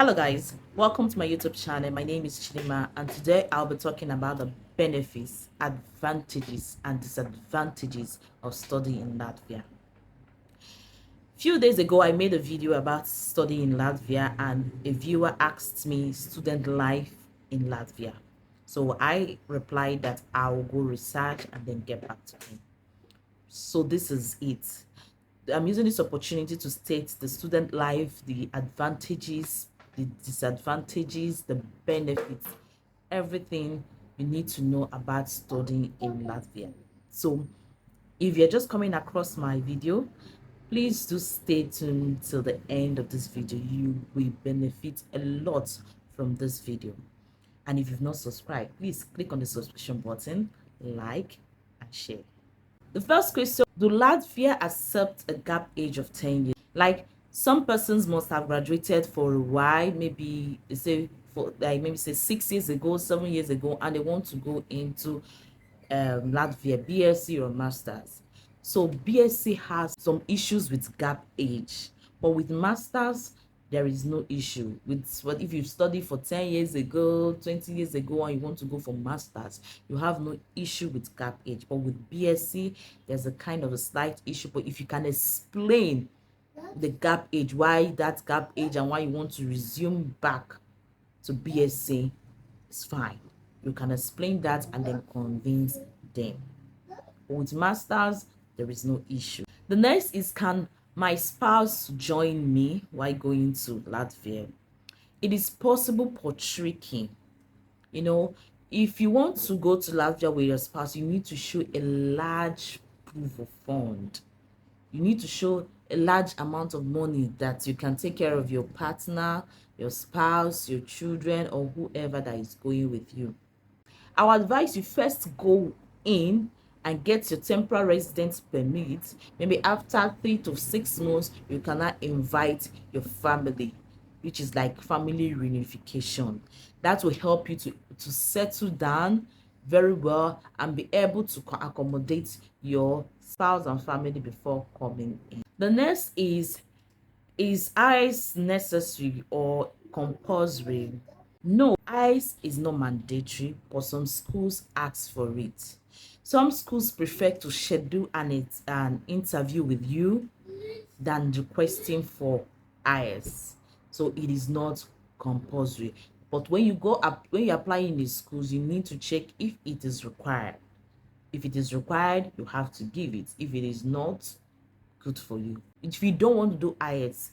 Hello guys, welcome to my YouTube channel. My name is Dinma and today I'll be talking about the benefits, advantages and disadvantages of studying in Latvia. Few days ago I made a video about studying in Latvia and a viewer asked me student life in Latvia. So I replied that I will go research and then get back to him. So this is it. I'm using this opportunity to state the student life, the advantages, the disadvantages, the benefits, everything you need to know about studying in Latvia. So if you're just coming across my video, please do stay tuned till the end of this video. You will benefit a lot from this video. And if you've not subscribed, please click on the subscription button, like and share. The first question, do Latvia accept a gap age of 10 years? Like some persons must have graduated for a while, maybe they say for like maybe say 6 years ago, 7 years ago, and they want to go into Latvia, BSc or Masters. So BSc has some issues with gap age, but with Masters, there is no issue. With what if you studied for 10 years ago, 20 years ago, and you want to go for Masters, you have no issue with gap age. But with BSc, there's a kind of a slight issue. But if you can explain the gap age, why that gap age, and why you want to resume back to BSc, it's fine. You can explain that and then convince them. But with Masters, there is no issue. The next is, can my spouse join me while going to Latvia? It is possible for tricking. You know, if you want to go to Latvia with your spouse, you need to show a large proof of fund. You need to show a large amount of money that you can take care of your partner, your spouse, your children, or whoever that is going with you. I would advise you first go in and get your temporary residence permit. Maybe after 3 to 6 months, you cannot invite your family, which is like family reunification. That will help you to settle down very well and be able to accommodate your spouse and family before coming in. The next is ICE necessary or compulsory? No, ICE is not mandatory, but some schools ask for it. Some schools prefer to schedule an interview with you than requesting for ICE. So it is not compulsory. But when you go up, when you apply in the schools, you need to check if it is required. If it is required, you have to give it. If it is not, good for you. If you don't want to do IELTS,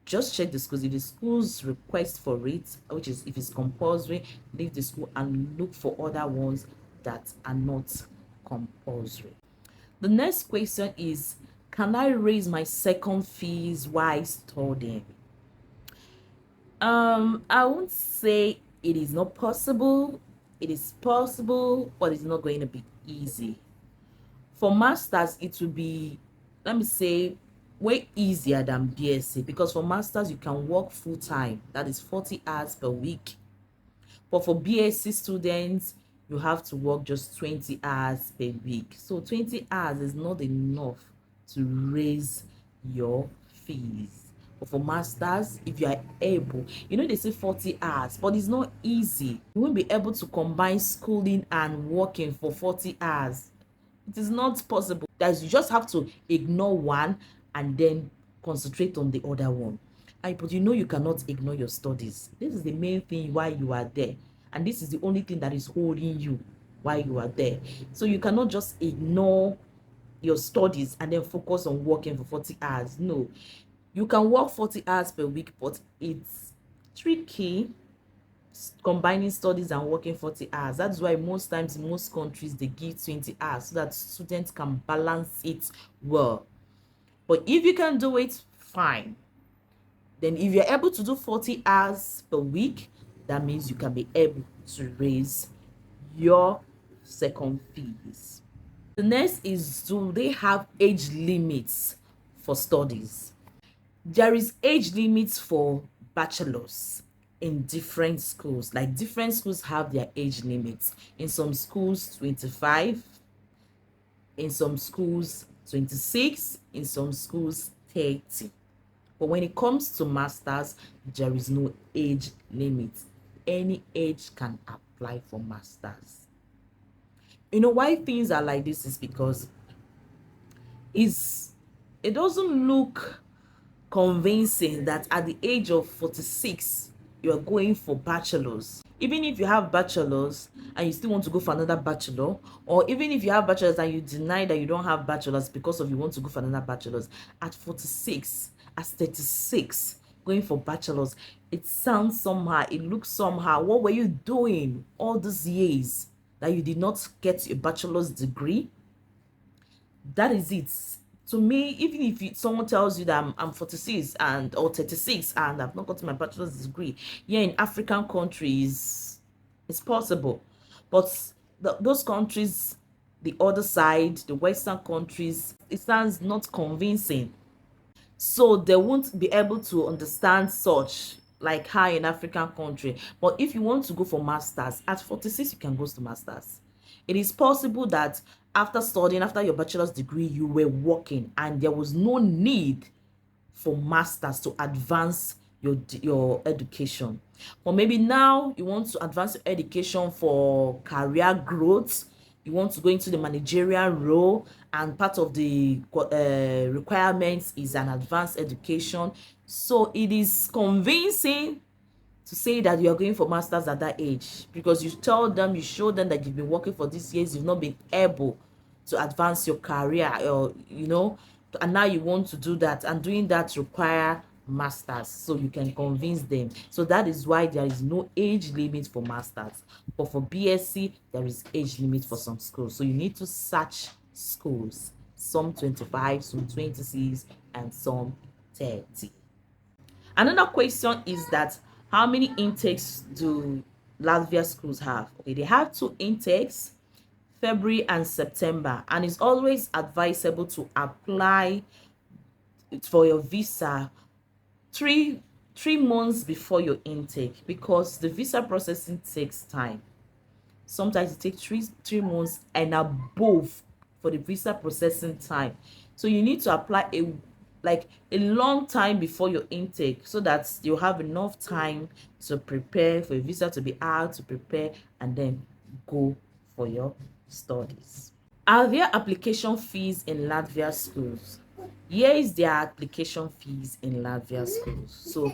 just check the schools. If the schools request for it, which is if it's compulsory, leave the school and look for other ones that are not compulsory. The next question is, can I raise my second fees while studying? I won't say it is not possible. It is possible, but it's not going to be easy. For masters, it will be, let me say, way easier than BSc, because for masters you can work full time, that is 40 hours per week. But for BSc students, you have to work just 20 hours per week. So 20 hours is not enough to raise your fees. But for masters, if you are able, they say 40 hours, but it's not easy. You won't be able to combine schooling and working for 40 hours. It is not possible. That you just have to ignore one and then concentrate on the other one. But you cannot ignore your studies. This is the main thing why you are there, and this is the only thing that is holding you while you are there. So you cannot just ignore your studies and then focus on working for 40 hours. No, you can work 40 hours per week, but it's tricky combining studies and working 40 hours. That's why most times in most countries they give 20 hours so that students can balance it well. But if you can do it, fine. Then if you're able to do 40 hours per week, that means you can be able to raise your second fees. The next is, do they have age limits for studies? There is age limits for bachelors in different schools. Like different schools have their age limits. In some schools 25, in some schools 26, in some schools 30. But when it comes to masters, there is no age limit. Any age can apply for masters. You know why things are like this is because is it doesn't look convincing that at the age of 46 you're going for bachelor's. Even if you have bachelor's and you still want to go for another bachelor, or even if you have bachelor's and you deny that you don't have bachelor's because of you want to go for another bachelor's, at 46, at 36, going for bachelor's, it sounds somehow, it looks somehow. What were you doing all these years that you did not get your bachelor's degree? That is it. To me, even if someone tells you that I'm 46 and or 36 and I've not gotten my bachelor's degree, yeah, in African countries it's possible, but those countries, the other side, the Western countries, it sounds not convincing, so they won't be able to understand such like high in African country. But if you want to go for masters at 46, you can go to masters. It is possible that after studying, after your bachelor's degree, you were working and there was no need for masters to advance your education. But maybe now you want to advance your education for career growth, you want to go into the managerial role, and part of the requirements is an advanced education. So it is convincing to say that you are going for masters at that age, because you tell them, you show them that you've been working for these years, you've not been able to advance your career, or and now you want to do that, and doing that require masters, so you can convince them. So that is why there is no age limit for masters, but for BSc there is age limit for some schools. So you need to search schools, some 25, some 26, and some 30. Another question is that how many intakes do Latvia schools have? Okay, they have two intakes, February and September, and it's always advisable to apply for your visa three months before your intake, because the visa processing takes time. Sometimes it takes three months and above for the visa processing time. So you need to apply a long time before your intake, so that you have enough time to prepare for your visa to be out, to prepare, and then go for your studies. Are there application fees in Latvia schools? Here is their application fees in Latvia schools. So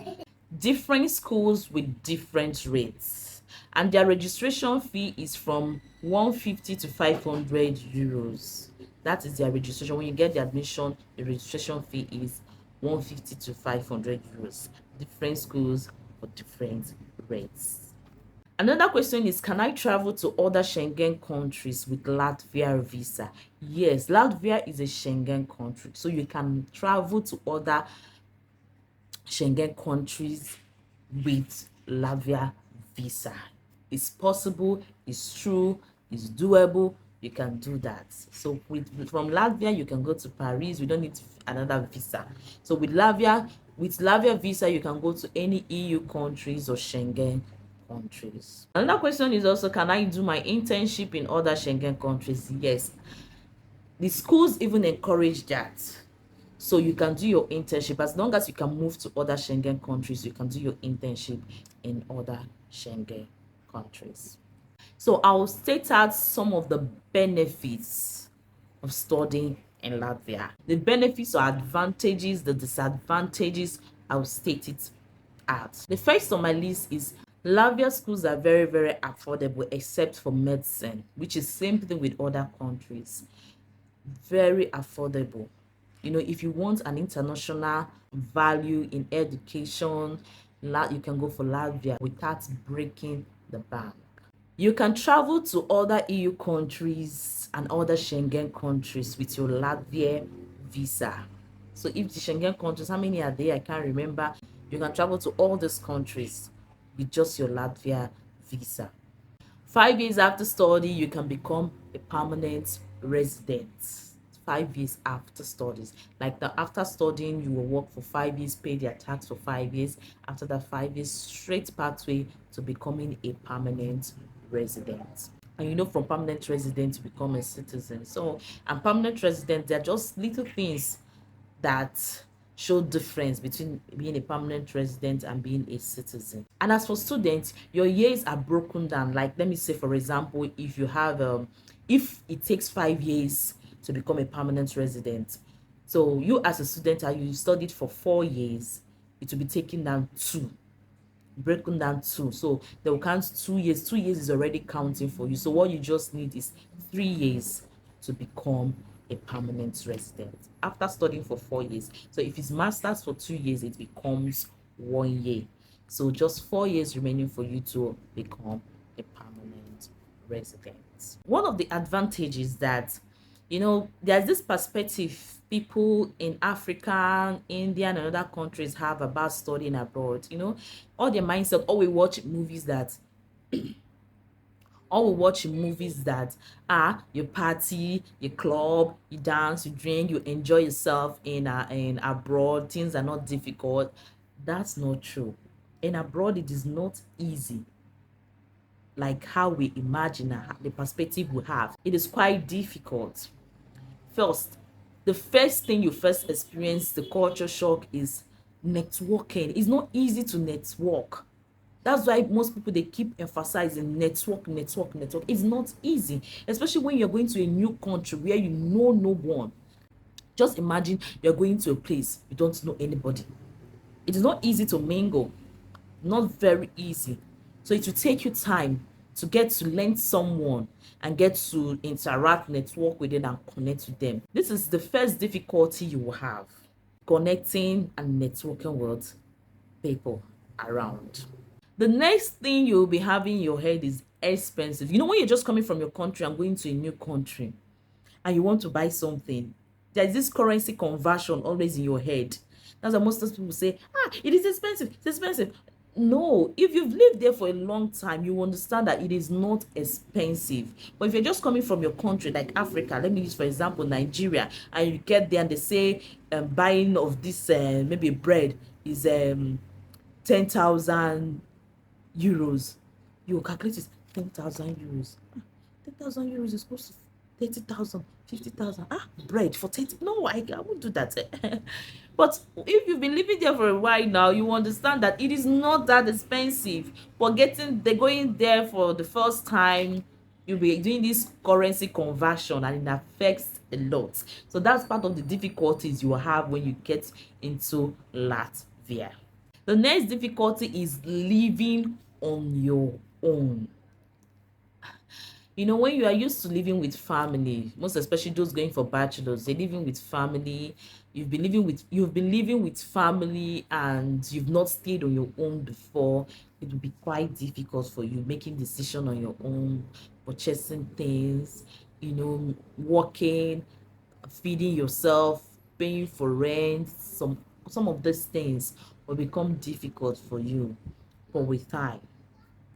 different schools with different rates, and their registration fee is from 150 to 500 euros. That is their registration. When you get the admission, the registration fee is 150 to 500 euros. Different schools for different rates. Another question is, can I travel to other Schengen countries with Latvia visa? Yes, Latvia is a Schengen country, so you can travel to other Schengen countries with Latvia visa. It's possible, it's true, it's doable. You can do that. So from Latvia, you can go to Paris. We don't need another visa. So with Latvia visa, you can go to any EU countries or Schengen countries. Another question is also, can I do my internship in other Schengen countries? Yes, the schools even encourage that. So you can do your internship as long as you can move to other Schengen countries. You can do your internship in other Schengen countries. So I'll state out some of the benefits of studying in Latvia. The benefits or advantages, the disadvantages, I'll state it out. The first on my list is Latvia schools are very, very affordable except for medicine, which is same thing with other countries. Very affordable. If you want an international value in education, you can go for Latvia without breaking the bank. You can travel to other EU countries and other Schengen countries with your Latvia visa. So if the Schengen countries, how many are there? I can't remember. You can travel to all these countries with just your Latvia visa. 5 years after study, you can become a permanent resident. 5 years after studies, like that, after studying you will work for 5 years, pay their tax for 5 years. After that 5 years, straight pathway to becoming a permanent resident. And from permanent resident to become a citizen. So, and permanent resident, they're just little things that show difference between being a permanent resident and being a citizen. And as for students, your years are broken down. Like, let me say, for example, if you have if it takes 5 years to become a permanent resident, so you as a student, you studied for 4 years, it will be taken down two, broken down two. So they will count 2 years. 2 years is already counting for you. So what you just need is 3 years to become a permanent resident after studying for 4 years. So if it's masters for 2 years, it becomes 1 year. So just 4 years remaining for you to become a permanent resident. One of the advantages that, there's this perspective people in Africa, India, and other countries have about studying abroad. All their mindset, all we watch movies that you party, you club, you dance, you drink, you enjoy yourself in abroad. Things are not difficult. That's not true. In abroad, it is not easy like how we imagine, the perspective we have. It is quite difficult. First, the first thing you first experience, the culture shock, is networking. It's not easy to network. That's why most people, they keep emphasizing network. It's not easy, especially when you're going to a new country where you know no one. Just imagine you're going to a place you don't know anybody. It is not easy to mingle, not very easy. So it will take you time to get to learn someone and get to interact, network with them, and connect with them. This is the first difficulty you will have, connecting and networking with people around. The next thing you'll be having in your head is expensive. When you're just coming from your country and going to a new country and you want to buy something, there's this currency conversion always in your head. That's why most people say, it is expensive, it's expensive. No, if you've lived there for a long time, you understand that it is not expensive. But if you're just coming from your country, like Africa, let me use for example Nigeria, and you get there and they say buying of this maybe bread is 10,000 euros, you calculate it. 10,000 euros, 10,000 euros is close to 30,000, 50,000. Bread for 30? No, I won't do that. But if you've been living there for a while now, you understand that it is not that expensive. But going there for the first time, you'll be doing this currency conversion, and it affects a lot. So that's part of the difficulties you have when you get into Latvia. The next difficulty is living on your own. When you are used to living with family, most especially those going for bachelors, they're living with family. You've been living with family, and you've not stayed on your own before. It will be quite difficult for you making decision on your own, purchasing things, working, feeding yourself, paying for rent. Some of these things will become difficult for you, but with time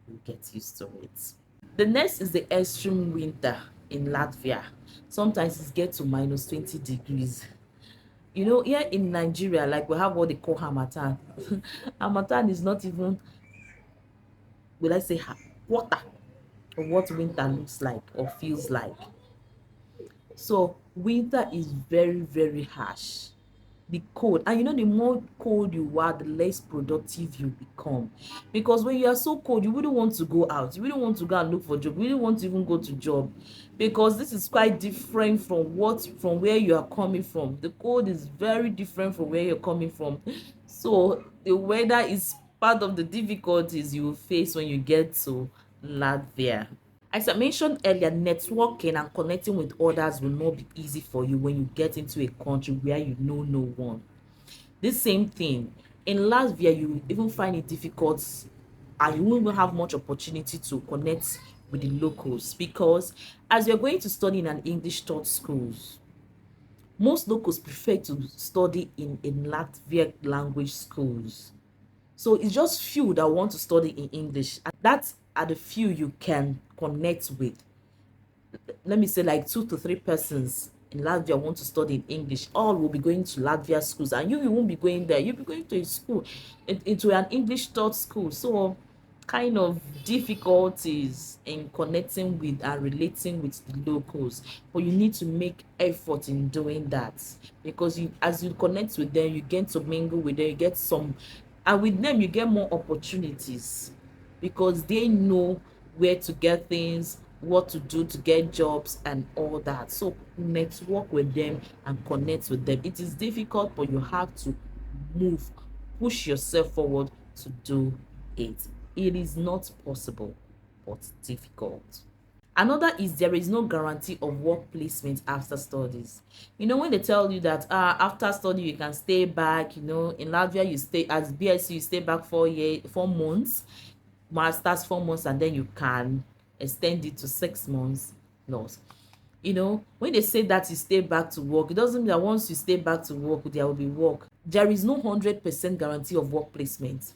you get used to it. The next is the extreme winter in Latvia. Sometimes it gets to -20 degrees. Here in Nigeria, like, we have what they call harmattan. Harmattan is not even, will I say, quarter of what winter looks like or feels like. So winter is very, very harsh. The cold, and the more cold you are, the less productive you become, because when you are so cold, you wouldn't want to go out, you wouldn't want to go and look for job, you wouldn't want to even go to job, because this is quite different from where you are coming from. The cold is very different from where you're coming from. So the weather is part of the difficulties you will face when you get to Latvia. As I mentioned earlier, networking and connecting with others will not be easy for you when you get into a country where you know no one. This same thing, in Latvia, you even find it difficult, and you won't even have much opportunity to connect with the locals, because as you're going to study in an English taught schools, most locals prefer to study in Latvian language schools. So it's just few that want to study in English, and that are the few you can connect with. Let me say like 2 to 3 persons in Latvia want to study in English. All will be going to Latvia schools, and you won't be going there. You'll be going to a school, into an English taught school. So kind of difficulties in connecting with and relating with the locals, but you need to make effort in doing that, because you, as you connect with them, you get to mingle with them, you get some, and with them you get more opportunities, because they know where to get things, what to do to get jobs and all that. So network with them and connect with them. It is difficult, but you have to move, push yourself forward to do it. It is not possible, but difficult. Another is there is no guarantee of work placement after studies. You know, when they tell you that after study you can stay back, you know, in Latvia you stay as BSc, you stay back 4 months, masters 4 months, and then you can extend it to 6 months. No, you know, when they say that you stay back to work, it doesn't mean that once you stay back to work there will be work. There is no 100% guarantee of work placement.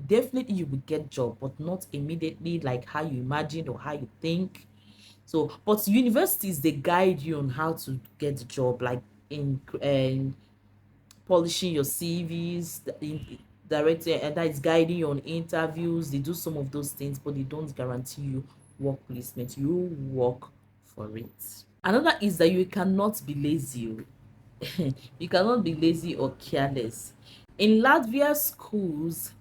Definitely you will get job, but not immediately like how you imagined or how you think. So but universities, they guide you on how to get the job, like in polishing your CVs, in directing, and that is guiding you on interviews. They do some of those things, but they don't guarantee you work placement. You work for it. Another is that you cannot be lazy. You cannot be lazy or careless. In Latvia schools,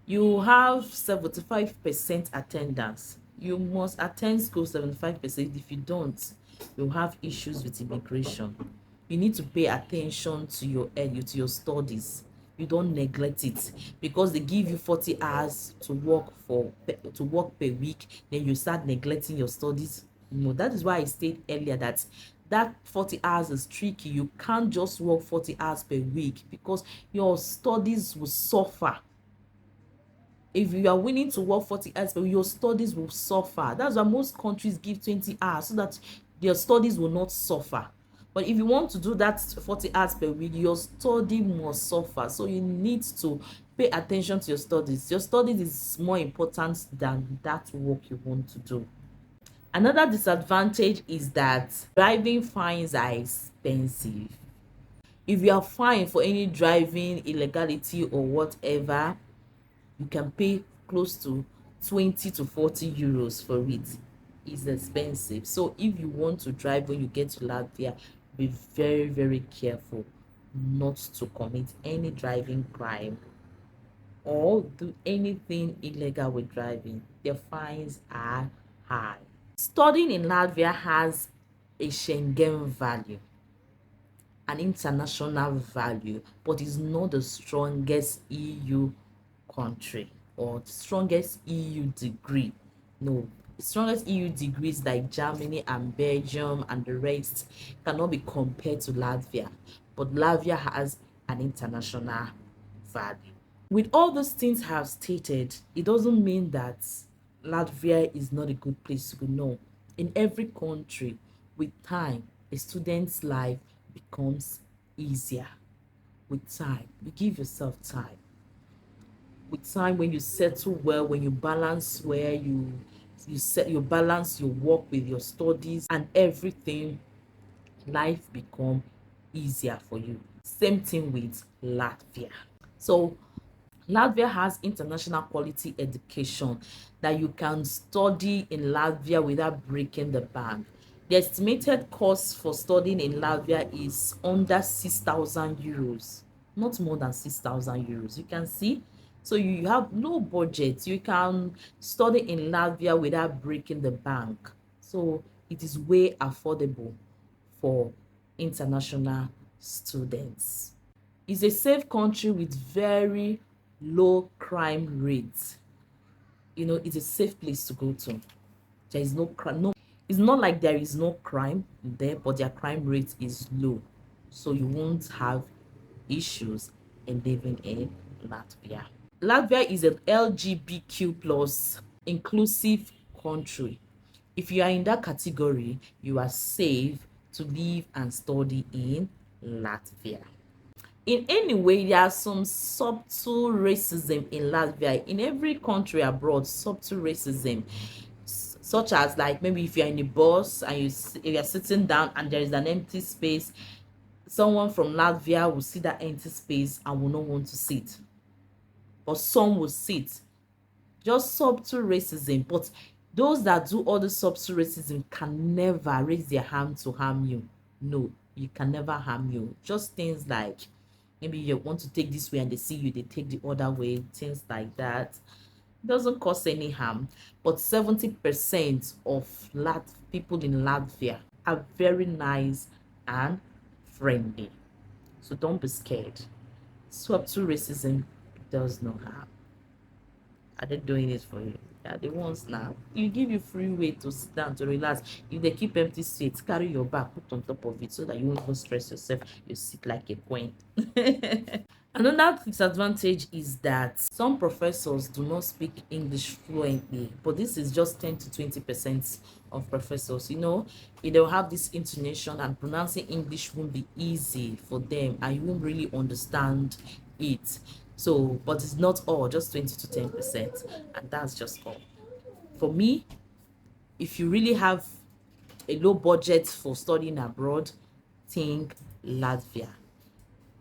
you have 75% attendance. You must attend school 75%. If you don't, you have issues with immigration. You need to pay attention to your studies. You don't neglect it, because they give you 40 hours to work per week, then you start neglecting your studies. You know, that is why I stated earlier that 40 hours is tricky. You can't just work 40 hours per week, because your studies will suffer. If you are willing to work 40 hours, but your studies will suffer. That's why most countries give 20 hours, so that their studies will not suffer. But if you want to do that 40 hours per week, your study must suffer. So you need to pay attention to your studies. Your studies is more important than that work you want to do. Another disadvantage is that driving fines are expensive. If you are fined for any driving illegality or whatever, you can pay close to 20 to 40 euros for it. It's expensive. So if you want to drive when you get to Latvia, be very, very careful not to commit any driving crime or do anything illegal with driving. The fines are high. Studying in Latvia has a Schengen value, an international value, but is not the strongest EU country or the strongest EU degree. No, the strongest EU degrees like Germany and Belgium and the rest cannot be compared to Latvia, but Latvia has an international value. With all those things I have stated, it doesn't mean that Latvia is not a good place to go. No, in every country, with time, a student's life becomes easier. With time, you give yourself time. With time, when you settle well, when you balance where you balance your work with your studies and everything, life become easier for you. Same thing with Latvia. So Latvia has international quality education that you can study in Latvia without breaking the bank. The estimated cost for studying in Latvia is under 6,000 euros, not more than 6,000 euros. You can see, so you have no budget. You can study in Latvia without breaking the bank. So it is way affordable for international students. It's a safe country with very low crime rates. You know, it's a safe place to go to. There is no crime. No, it's not like there is no crime there, but their crime rate is low. So you won't have issues in living in Latvia. Latvia is an LGBTQ plus inclusive country. If you are in that category, you are safe to live and study in Latvia. In any way, there are some subtle racism in Latvia. In every country abroad, subtle racism, such as like maybe if you're in a bus and you're sitting down and there is an empty space, someone from Latvia will see that empty space and will not want to sit, but some will sit just subtle racism. But those that do all the subtle racism can never raise their hand to harm you. No, you can never harm you. Just things like maybe you want to take this way and they see you, they take the other way, things like that. It doesn't cause any harm. But 70% of people in Latvia are very nice and friendly. So don't be scared. Subtle racism does no harm. Are they doing it for you? Yeah, the ones now. You give you free way to sit down to relax. If they keep empty seats, carry your bag, put on top of it so that you won't even stress yourself. You sit like a queen. Another disadvantage is that some professors do not speak English fluently, but this is just 10 to 20% of professors. You know, they'll have this intonation and pronouncing English won't be easy for them and you won't really understand it. So, but it's not all, just 20 to 10%, and that's just all. For me, if you really have a low budget for studying abroad, think Latvia.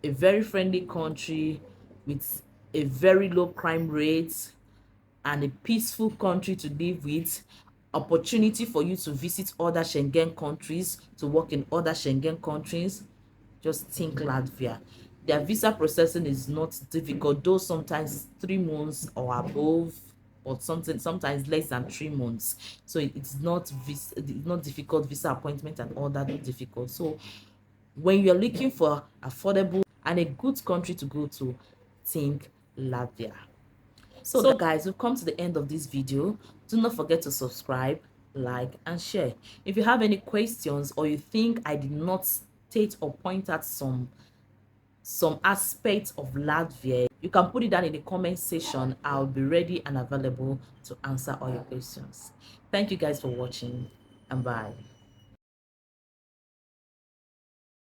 A very friendly country with a very low crime rate and a peaceful country to live with, opportunity for you to visit other Schengen countries, to work in other Schengen countries. Just think Latvia. Their visa processing is not difficult, though sometimes 3 months or above, or sometimes less than 3 months. So it's not difficult. Visa appointment and all that not difficult. So when you're looking for affordable and a good country to go to, think Latvia. So guys, we've come to the end of this video. Do not forget to subscribe, like, and share. If you have any questions or you think I did not state or point out some aspects of Latvia, you can put it down in the comment section. I'll be ready and available to answer all your questions. Thank you guys for watching, and bye.